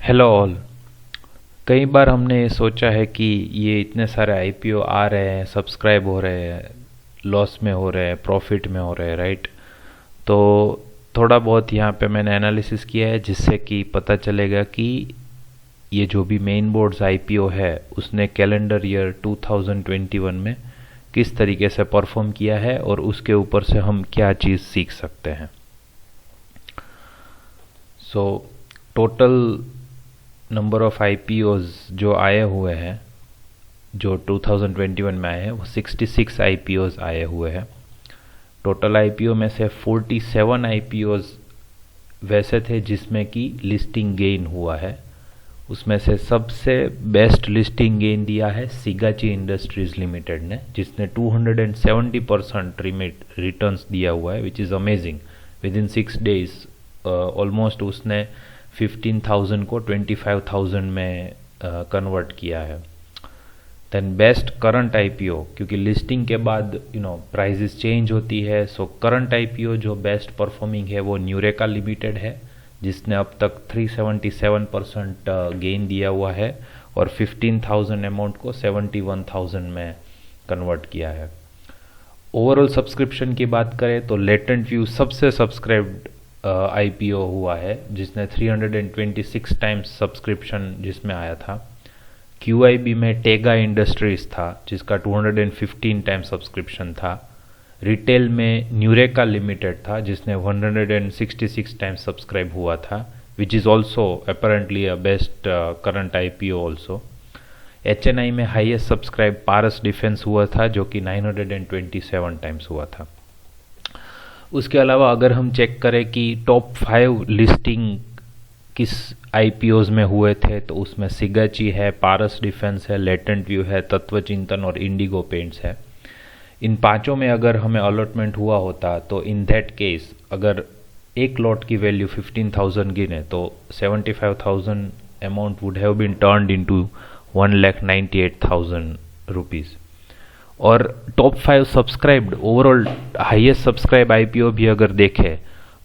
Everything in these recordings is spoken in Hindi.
Hello all. कई बार हमने ये सोचा है कि ये इतने सारे आईपीओ आ रहे हैं, सब्सक्राइब हो रहे हैं, लॉस में हो रहे हैं, प्रॉफिट में हो रहे हैं, राइट। तो थोड़ा बहुत यहाँ पे मैंने एनालिसिस किया है जिससे कि पता चलेगा कि ये जो भी मेन बोर्ड्स आईपीओ है उसने कैलेंडर ईयर 2021 में किस तरीके से परफॉर्म किया है और उसके ऊपर से हम क्या चीज़ सीख सकते हैं। So total number of IPOs जो आए हुए हैं, जो 2021 में आए हैं, वो 66 आईपीओज आए हुए हैं। टोटल आईपीओ में से 47 आईपीओज वैसे थे जिसमें कि लिस्टिंग गेन हुआ है। उसमें से सबसे बेस्ट लिस्टिंग गेन दिया है सिगाची इंडस्ट्रीज लिमिटेड ने, जिसने 270% रिटर्न्स दिया हुआ है, which is amazing. With in 6 days almost उसने 15,000 को 25,000 में कन्वर्ट किया है। देन बेस्ट करंट आईपीओ, क्योंकि लिस्टिंग के बाद प्राइजेस चेंज होती है, सो करंट आईपीओ जो बेस्ट परफॉर्मिंग है वो न्यूरेका लिमिटेड है, जिसने अब तक 377% गेन दिया हुआ है और 15,000 अमाउंट को 71,000 में कन्वर्ट किया है। ओवरऑल सब्सक्रिप्शन की बात करें तो लेटेंट व्यू सबसे सब्सक्राइब्ड आईपीओ हुआ है, जिसने 326 टाइम्स सब्सक्रिप्शन जिसमें आया था। क्यूआईबी में टेगा इंडस्ट्रीज था जिसका 215 टाइम्स सब्सक्रिप्शन था। रिटेल में न्यूरेका लिमिटेड था जिसने 166 टाइम्स सब्सक्राइब हुआ था, which is also apparently a best current IPO also. HNI में हाईएस्ट सब्सक्राइब पारस डिफेंस हुआ था जो कि 927 टाइम्स हुआ था। उसके अलावा अगर हम चेक करें कि टॉप 5 लिस्टिंग किस आईपीओज में हुए थे, तो उसमें सिगाची है, पारस डिफेंस है, लेटेंट व्यू है, तत्वचिंतन और इंडिगो पेंट्स है। इन पांचों में अगर हमें अलॉटमेंट हुआ होता तो इन दैट केस अगर एक लॉट की वैल्यू 15,000 गिने तो 75,000 amount would have been turned into 1,98,000 rupees. और top 5 subscribed overall highest subscribe IPO भी अगर देखें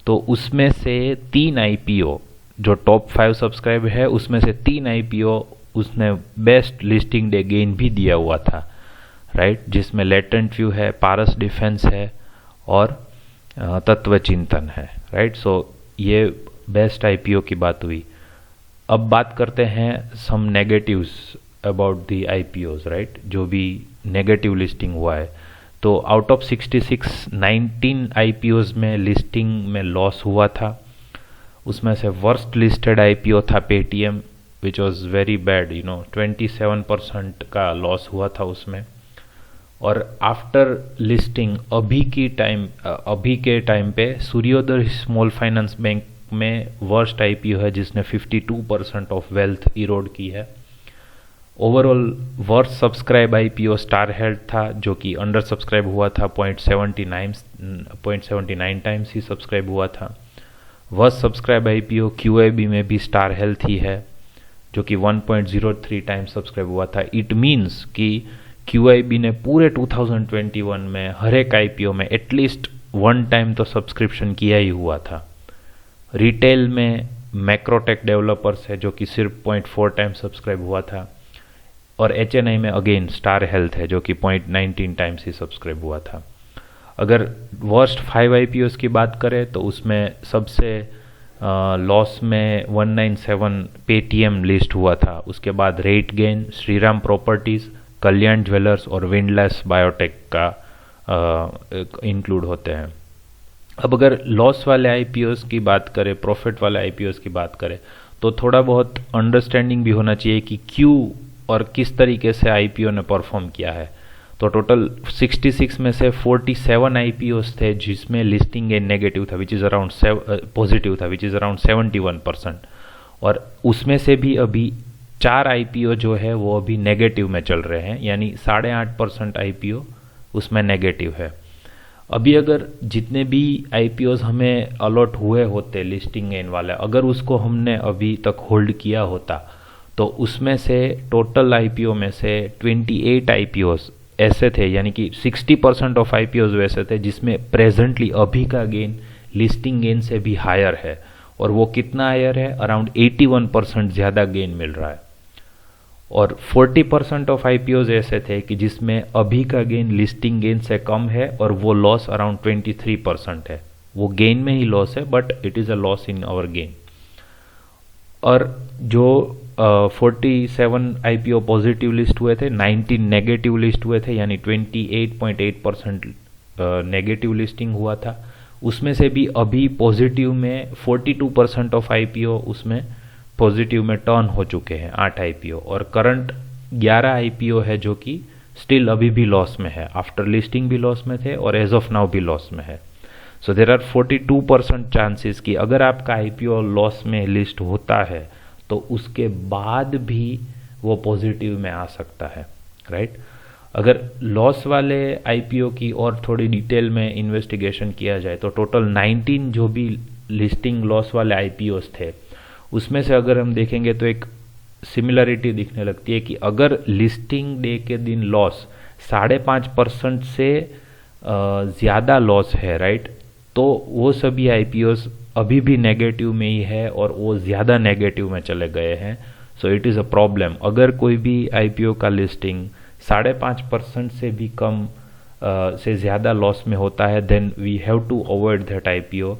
तो उसमें से 3 आईपीओ जो टॉप 5 सब्सक्राइब है उसमें से 3 आईपीओ उसने बेस्ट लिस्टिंग डे गेन भी दिया हुआ था, राइट, जिसमें लेटेंट व्यू है, पारस डिफेंस है और तत्वचिंतन है, राइट। सो ये बेस्ट आईपीओ की बात हुई। अब बात करते हैं some negatives about the IPOs, right, जो भी नेगेटिव लिस्टिंग हुआ है। तो आउट ऑफ 66 19 आईपीओज में लिस्टिंग में लॉस हुआ था। उसमें से वर्स्ट लिस्टेड आईपीओ था Paytm, which was very bad, 27% का लॉस हुआ था उसमें। और आफ्टर लिस्टिंग अभी के टाइम पे सूर्योदय स्मॉल फाइनेंस बैंक में वर्स्ट आईपीओ है जिसने 52% ऑफ वेल्थ इरोड की है। Overall worst subscribe IPO star health था जो कि अंडर सब्सक्राइब हुआ था, 0.79 टाइम्स ही सब्सक्राइब हुआ था। वर्स्ट सब्सक्राइब आईपीओ क्यूआईबी में भी स्टार हेल्थ ही है जो कि 1.03 टाइम्स सब्सक्राइब हुआ था। इट मीन्स कि क्यूआईबी ने पूरे 2021 में हर एक आईपीओ में एटलीस्ट 1 टाइम तो सब्सक्रिप्शन किया ही हुआ था। रिटेल में मैक्रोटेक डेवलपर्स है जो कि सिर्फ 0.4 टाइम सब्सक्राइब हुआ था। और एचएनआई में अगेन स्टार हेल्थ है जो कि 0.19 टाइम्स ही सब्सक्राइब हुआ था। अगर वर्स्ट 5 आईपीओज की बात करें तो उसमें सबसे लॉस में 197 पेटीएम लिस्ट हुआ था। उसके बाद रेट गेन, श्रीराम प्रॉपर्टीज, कल्याण ज्वेलर्स और विंडलेस बायोटेक का इंक्लूड होते हैं। अब अगर लॉस वाले आईपीओज की बात करें, प्रॉफिट वाले आईपीओज की बात करें, तो थोड़ा बहुत अंडरस्टैंडिंग भी होना चाहिए कि क्यों और किस तरीके से आईपीओ ने परफॉर्म किया है। तो टोटल 66 में से 47 आईपीओस थे जिसमें लिस्टिंग गेन नेगेटिव था, विच इज़ अराउंड पॉजिटिव था, विच इज़ अराउंड 71%। और उसमें से भी अभी 4 आईपीओ जो है वो अभी नेगेटिव में चल रहे हैं, यानी 8.5% आईपीओ उसमें नेगेटिव है। अभी अगर जितने भी आईपीओस हमें अलॉट हुए होते लिस्टिंग गेन वाले, अगर उसको हमने अभी तक होल्ड किया होता तो उसमें से टोटल आईपीओ में से 28 आईपीओस ऐसे थे, यानी कि 60% ऑफ आईपीओस वैसे थे जिसमें प्रेजेंटली अभी का गेन लिस्टिंग गेन से भी हायर है। और वो कितना हायर है, अराउंड 81% ज़्यादा गेन मिल रहा है। और 40% ऑफ आईपीओज ऐसे थे कि जिसमें अभी का गेन लिस्टिंग गेन से कम है और वो लॉस अराउंड 23% है। वो गेन में ही लॉस है but it is a loss in our gain. और जो 47 आईपीओ पॉजिटिव लिस्ट हुए थे, 19 नेगेटिव लिस्ट हुए थे, यानी 28.8% नेगेटिव लिस्टिंग हुआ था। उसमें से भी अभी पॉजिटिव में 42% ऑफ आईपीओ उसमें पॉजिटिव में टर्न हो चुके हैं, 8 आईपीओ। और करंट 11 आईपीओ है जो कि स्टिल अभी भी लॉस में है, आफ्टर लिस्टिंग भी लॉस में थे और एज ऑफ नाउ भी लॉस में है। सो देर आर 42% चांसेस कि अगर आपका आईपीओ लॉस में लिस्ट होता है तो उसके बाद भी वो पॉजिटिव में आ सकता है, राइट। अगर लॉस वाले आईपीओ की और थोड़ी डिटेल में इन्वेस्टिगेशन किया जाए तो टोटल 19 जो भी लिस्टिंग लॉस वाले आईपीओस थे उसमें से अगर हम देखेंगे तो एक सिमिलरिटी दिखने लगती है कि अगर लिस्टिंग डे के दिन लॉस 5.5% से ज़्यादा लॉस है, राइट, तो वो सभी आईपीओस अभी भी नेगेटिव में ही है और वो ज़्यादा नेगेटिव में चले गए हैं। So it is a problem. अगर कोई भी आईपीओ का लिस्टिंग 5.5% से भी कम से ज़्यादा लॉस में होता है then we have to avoid that IPO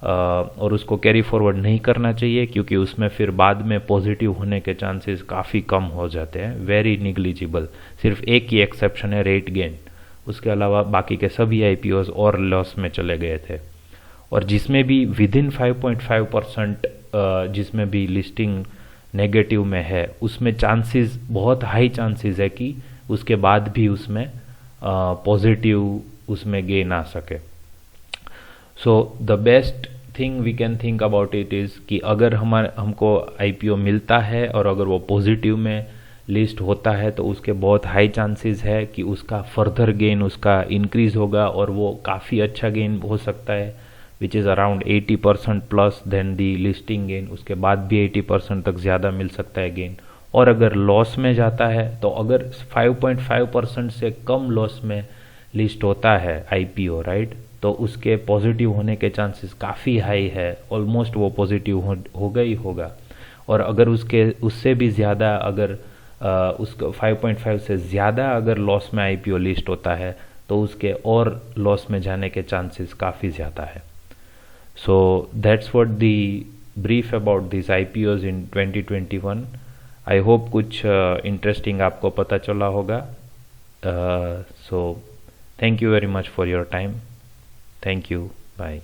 और उसको कैरी फॉरवर्ड नहीं करना चाहिए, क्योंकि उसमें फिर बाद में पॉजिटिव होने के चांसेस काफ़ी कम हो जाते हैं, वेरी निग्लिजिबल। सिर्फ एक ही एक्सेप्शन है, रेट गेन, उसके अलावा बाकी के सभी आईपीओज और लॉस में चले गए थे। और जिसमें भी विद इन 5.5% जिसमें भी लिस्टिंग नेगेटिव में है उसमें चांसेस, बहुत हाई चांसेस है कि उसके बाद भी उसमें पॉजिटिव उसमें गेन आ सके। So the best thing we can think about it is कि अगर हमको आईपीओ मिलता है और अगर वो पॉजिटिव में लिस्ट होता है तो उसके बहुत हाई चांसेस है कि उसका फर्दर गेन उसका इंक्रीज होगा और वो काफ़ी अच्छा गेन हो सकता है, which is around 80% plus then the listing gain. उसके बाद भी 80% तक ज़्यादा मिल सकता है गेन। और अगर लॉस में जाता है तो अगर 5.5% से कम लॉस में लिस्ट होता है आईपीओ, राइट, तो उसके पॉजिटिव होने के चांसेस काफ़ी हाई है, ऑलमोस्ट वो पॉजिटिव होगा ही होगा। और अगर उससे भी ज़्यादा अगर उसको 5.5 से ज़्यादा अगर लॉस में आईपीओ लिस्ट होता है तो उसके और लॉस में जाने के चांसेस काफ़ी ज़्यादा है। So that's what the brief about this IPOs in 2021। I hope कुछ इंटरेस्टिंग आपको पता चला होगा। So thank you very much for your time. Thank you, bye.